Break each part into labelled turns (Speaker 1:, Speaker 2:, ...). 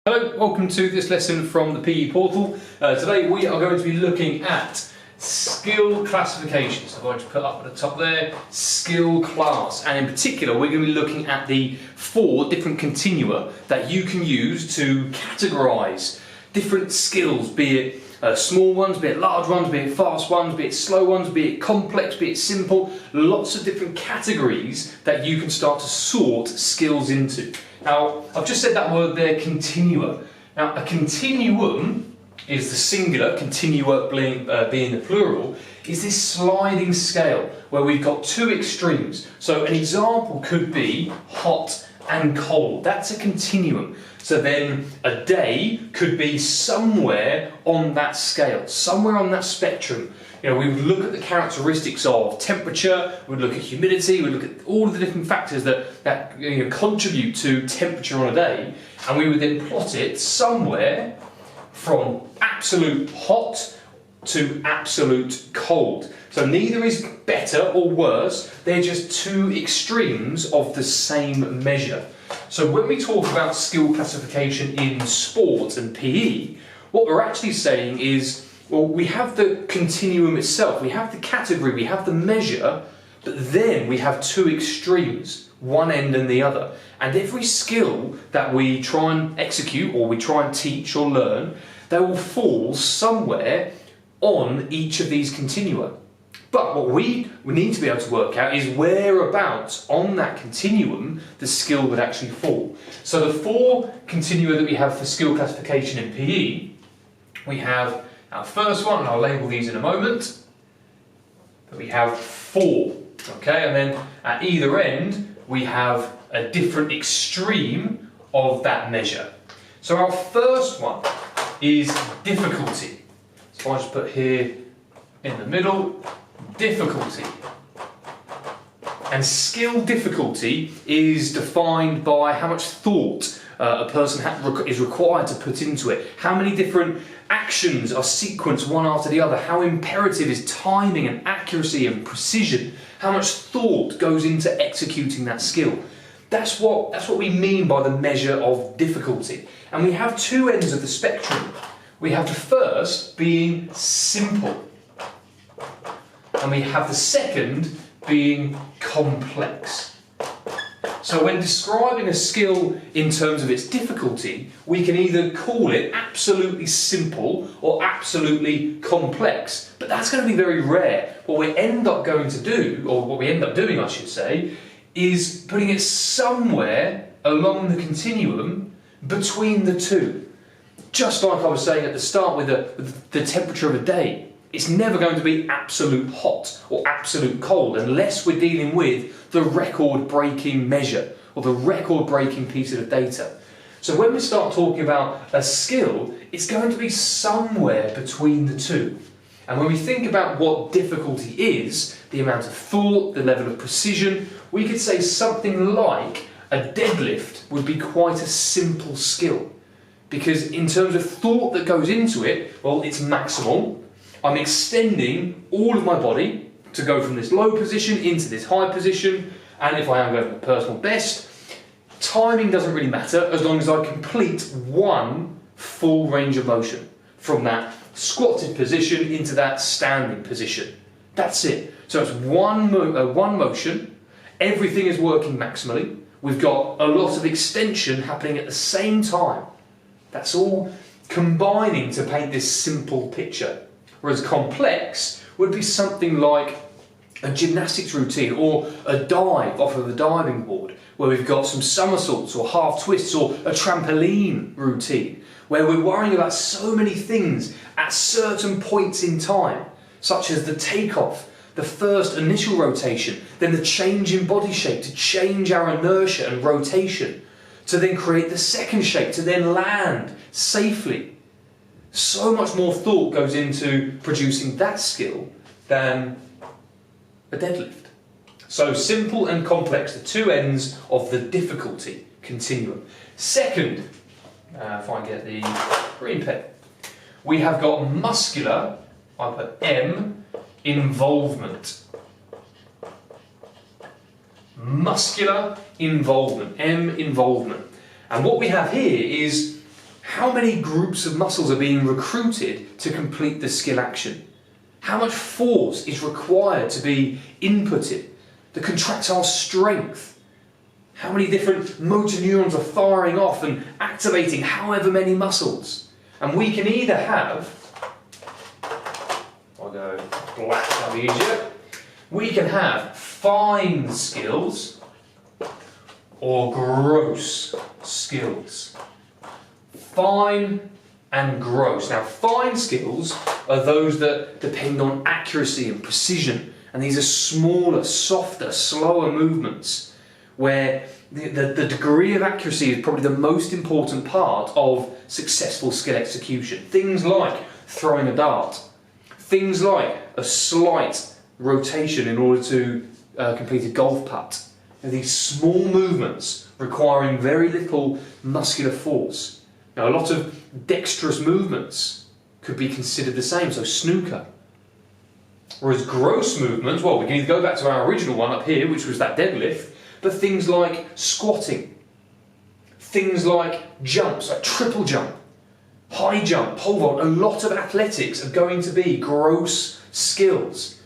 Speaker 1: Hello, welcome to this lesson from the PE portal. Today we are going to be looking at skill classifications. So I've just put up at the top there, skill class, and in particular we're going to be looking at the 4 different continua that you can use to categorise different skills, be it small ones, be it large ones, be it fast ones, be it slow ones, be it complex, be it simple. Lots of different categories that you can start to sort skills into. Now, I've just said that word there, continua. Now, a continuum is the singular, continua being the plural, is this sliding scale where we've got 2 extremes. So an example could be hot and cold. That's a continuum. So then a day could be somewhere on that scale, somewhere on that spectrum. You know, we would look at the characteristics of temperature, we'd look at humidity, we'd look at all of the different factors that contribute to temperature on a day, and we would then plot it somewhere from absolute hot to absolute cold. So neither is better or worse, they're just 2 extremes of the same measure. So when we talk about skill classification in sport and PE, what we're actually saying is, well, we have the continuum itself, we have the category, we have the measure, but then we have 2 extremes, one end and the other. And every skill that we try and execute or we try and teach or learn, they will fall somewhere on each of these continua. But what we need to be able to work out is whereabouts on that continuum the skill would actually fall. So the 4 continua that we have for skill classification in PE, we have our first one, and I'll label these in a moment, but we have 4, okay? And then at either end, we have a different extreme of that measure. So our first one is difficulty. So I'll just put here in the middle, difficulty. And skill difficulty is defined by how much thought a person is required to put into it. How many different actions are sequenced one after the other? How imperative is timing and accuracy and precision? How much thought goes into executing that skill? That's what we mean by the measure of difficulty. And we have 2 ends of the spectrum. We have the first being simple, and we have the second being complex. So when describing a skill in terms of its difficulty, we can either call it absolutely simple or absolutely complex, but that's going to be very rare. What we end up going to do, or what we end up doing I should say, is putting it somewhere along the continuum between the 2. Just like I was saying at the start with the temperature of a day. It's never going to be absolute hot or absolute cold unless we're dealing with the record-breaking measure or the record-breaking piece of data. So when we start talking about a skill, it's going to be somewhere between the 2. And when we think about what difficulty is, the amount of thought, the level of precision, we could say something like a deadlift would be quite a simple skill. Because in terms of thought that goes into it, well, it's maximal. I'm extending all of my body to go from this low position into this high position, and if I am going for personal best, timing doesn't really matter as long as I complete one full range of motion from that squatted position into that standing position. That's it. So it's one motion, everything is working maximally, we've got a lot of extension happening at the same time. That's all combining to paint this simple picture. Whereas complex would be something like a gymnastics routine or a dive off of a diving board where we've got some somersaults or half twists, or a trampoline routine where we're worrying about so many things at certain points in time, such as the takeoff, the first initial rotation, then the change in body shape to change our inertia and rotation, to then create the second shape, to then land safely. So much more thought goes into producing that skill than a deadlift. So simple and complex, the 2 ends of the difficulty continuum. Second, if I get the green pen, we have got muscular, I put M, involvement. Muscular involvement, M, involvement. And what we have here is how many groups of muscles are being recruited to complete the skill action? How much force is required to be inputted? The contractile strength. How many different motor neurons are firing off and activating however many muscles? And we can either have, I'll go black, that'll be easier. We can have fine skills or gross skills. Fine and gross. Now, fine skills are those that depend on accuracy and precision, and these are smaller, softer, slower movements where the degree of accuracy is probably the most important part of successful skill execution. Things like throwing a dart, things like a slight rotation in order to complete a golf putt. These small movements requiring very little muscular force. Now, a lot of dexterous movements could be considered the same, so snooker. Whereas gross movements, well, we can either go back to our original one up here, which was that deadlift, but things like squatting, things like jumps, like triple jump, high jump, pole vault, a lot of athletics are going to be gross skills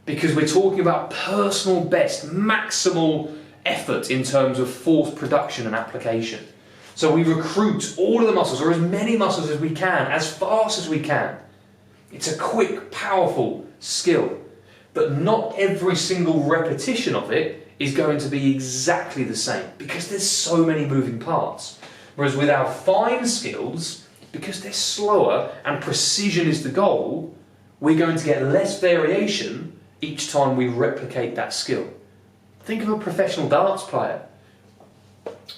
Speaker 1: because we're talking about personal best, maximal effort in terms of force production and application. So we recruit all of the muscles, or as many muscles as we can, as fast as we can. It's a quick, powerful skill, but not every single repetition of it is going to be exactly the same because there's so many moving parts. Whereas with our fine skills, because they're slower and precision is the goal, we're going to get less variation each time we replicate that skill. Think of a professional darts player.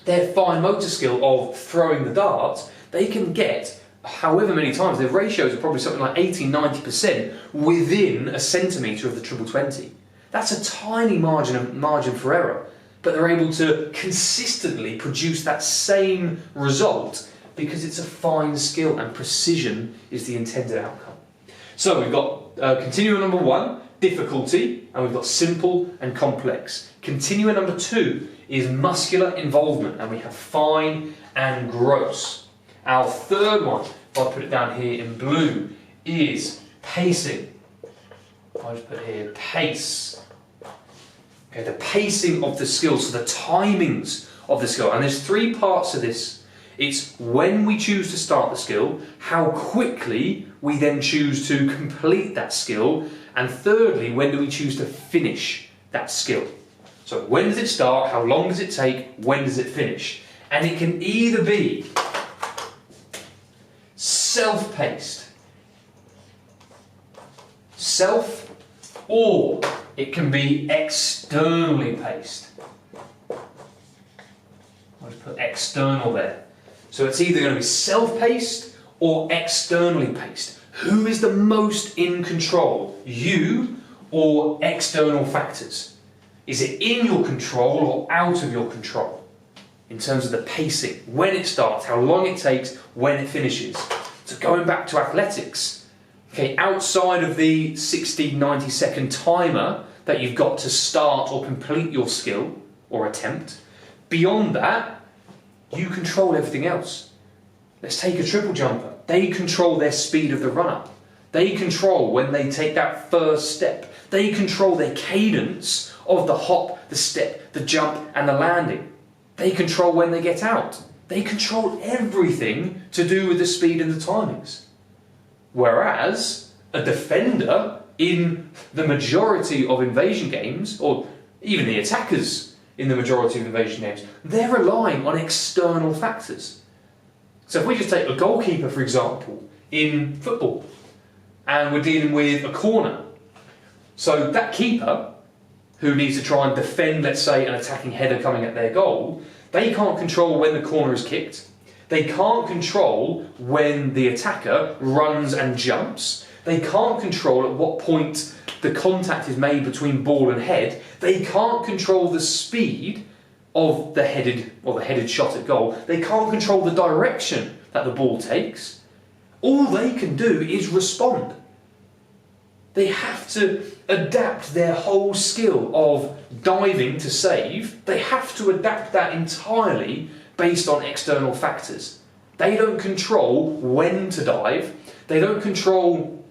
Speaker 1: Their fine motor skill of throwing the darts, they can get however many times, their ratios are probably something like 80-90% within a centimetre of the triple 20. That's a tiny margin for error, but they're able to consistently produce that same result because it's a fine skill and precision is the intended outcome. So we've got continuum number 1, difficulty, and we've got simple and complex. Continuum number 2 is muscular involvement, and we have fine and gross. Our third one, if I put it down here in blue, is pacing. I'll just put here pace. Okay, the pacing of the skill, so the timings of the skill. And there's 3 parts to this. It's when we choose to start the skill, how quickly we then choose to complete that skill, and thirdly, when do we choose to finish that skill. So when does it start, how long does it take, when does it finish? And it can either be self-paced, or it can be externally paced. I'll just put external there. So it's either going to be self-paced or externally paced. Who is the most in control? You or external factors? Is it in your control or out of your control? In terms of the pacing, when it starts, how long it takes, when it finishes. So going back to athletics, okay, outside of the 60, 90 second timer that you've got to start or complete your skill or attempt, beyond that, you control everything else. Let's take a triple jumper. They control their speed of the run-up. They control when they take that first step. They control their cadence of the hop, the step, the jump, and the landing. They control when they get out. They control everything to do with the speed and the timings. Whereas a defender in the majority of invasion games, or even the attackers in the majority of invasion games, they're relying on external factors. So if we just take a goalkeeper, for example, in football, and we're dealing with a corner, so that keeper, who needs to try and defend, let's say, an attacking header coming at their goal, they can't control when the corner is kicked. They can't control when the attacker runs and jumps. They can't control at what point the contact is made between ball and head. They can't control the speed of the headed shot at goal. They can't control the direction that the ball takes. All they can do is respond. They have to adapt their whole skill of diving to save. They have to adapt that entirely based on external factors. They don't control when to dive. They don't control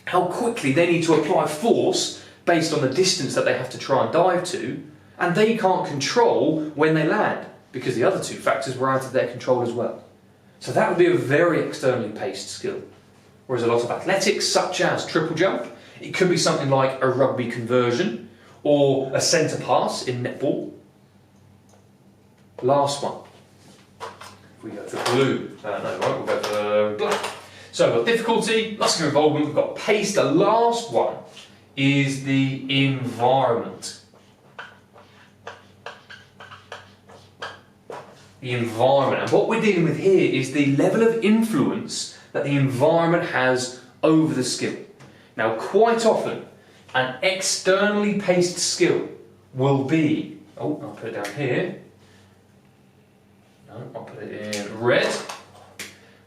Speaker 1: how quickly they need to apply force based on the distance that they have to try and dive to. And they can't control when they land, because the other two factors were out of their control as well. So that would be a very externally paced skill. Whereas a lot of athletics, such as triple jump, it could be something like a rugby conversion or a centre pass in netball. Last one. If we go for blue, we'll go for black. So we've got difficulty, muscular involvement, we've got pace. The last one is the environment. The environment. And what we're dealing with here is the level of influence that the environment has over the skill. Now, quite often, an externally paced skill will be, I'll put it down here. No, I'll put it in red.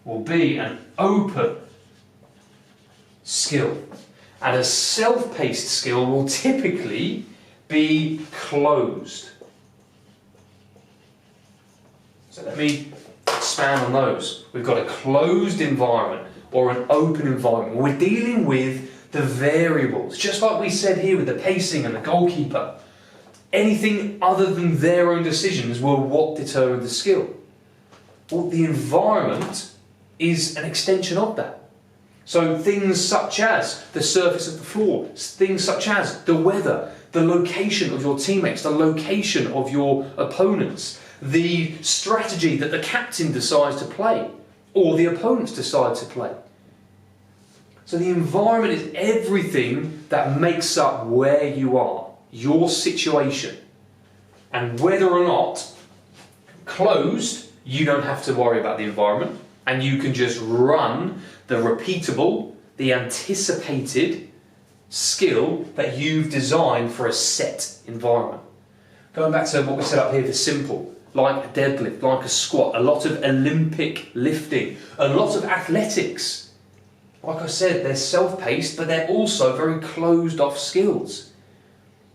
Speaker 1: Will be an open skill. And a self-paced skill will typically be closed. So let me expand on those. We've got a closed environment or an open environment. We're dealing with the variables, just like we said here with the pacing and the goalkeeper. Anything other than their own decisions were what determined the skill. Well, the environment is an extension of that. So things such as the surface of the floor, things such as the weather, the location of your teammates, the location of your opponents, the strategy that the captain decides to play or the opponents decide to play. So the environment is everything that makes up where you are, your situation. And whether or not closed, you don't have to worry about the environment and you can just run the repeatable, the anticipated skill that you've designed for a set environment. Going back to what we set up here for simple, like a deadlift, like a squat, a lot of Olympic lifting, a lot of athletics. Like I said, they're self-paced, but they're also very closed-off skills.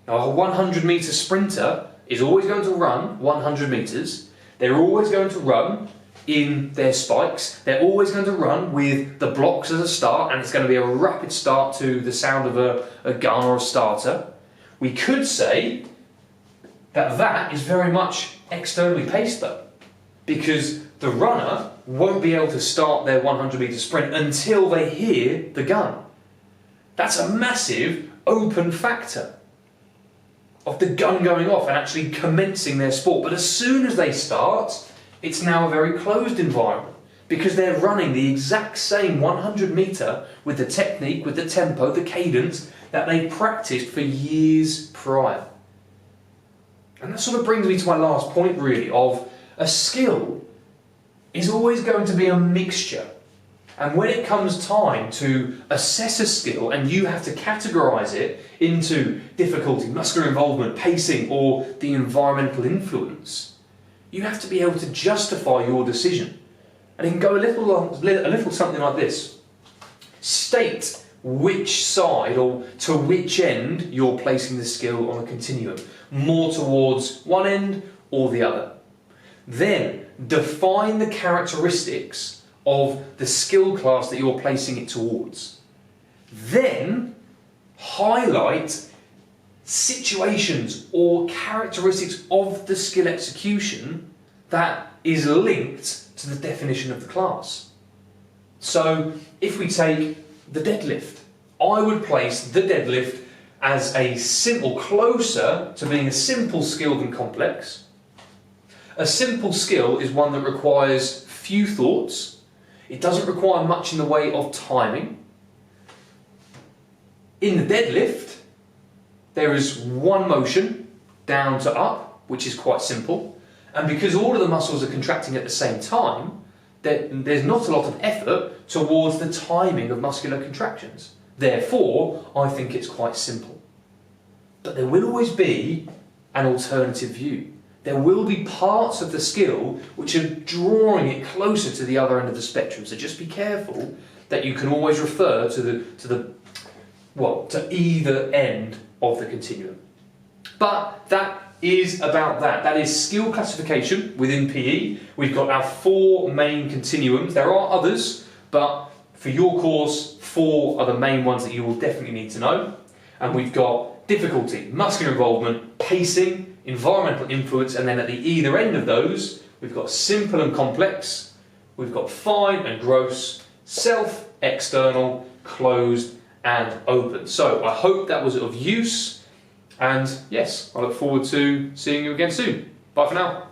Speaker 1: Now, a 100-metre sprinter is always going to run 100 metres. They're always going to run in their spikes. They're always going to run with the blocks as a start, and it's going to be a rapid start to the sound of a gun or a starter. We could say that is very much externally paced though, because the runner won't be able to start their 100-metre sprint until they hear the gun. That's a massive open factor of the gun going off and actually commencing their sport. But as soon as they start, it's now a very closed environment because they're running the exact same 100-metre with the technique, with the tempo, the cadence that they practiced for years prior. And that sort of brings me to my last point really, of a skill is always going to be a mixture. And when it comes time to assess a skill and you have to categorise it into difficulty, muscular involvement, pacing, or the environmental influence, you have to be able to justify your decision. And it can go a little something like this. State which side or to which end you're placing the skill on a continuum, more towards one end or the other. Then define the characteristics of the skill class that you're placing it towards. Then highlight situations or characteristics of the skill execution that is linked to the definition of the class. So if we take the deadlift, I would place the deadlift as a simple, closer to being a simple skill than complex. A simple skill is one that requires few thoughts. It doesn't require much in the way of timing. In the deadlift, there is one motion, down to up, which is quite simple. And because all of the muscles are contracting at the same time, there's not a lot of effort towards the timing of muscular contractions. Therefore, I think it's quite simple. But there will always be an alternative view. There will be parts of the skill which are drawing it closer to the other end of the spectrum. So just be careful that you can always refer to either end of the continuum. But that is about that. That is skill classification within PE. We've got our 4 main continuums. There are others, but for your course, 4 are the main ones that you will definitely need to know. And we've got difficulty, muscular involvement, pacing, environmental influence, and then at the either end of those, we've got simple and complex, we've got fine and gross, self, external, closed, and open. So I hope that was of use, and yes, I look forward to seeing you again soon. Bye for now.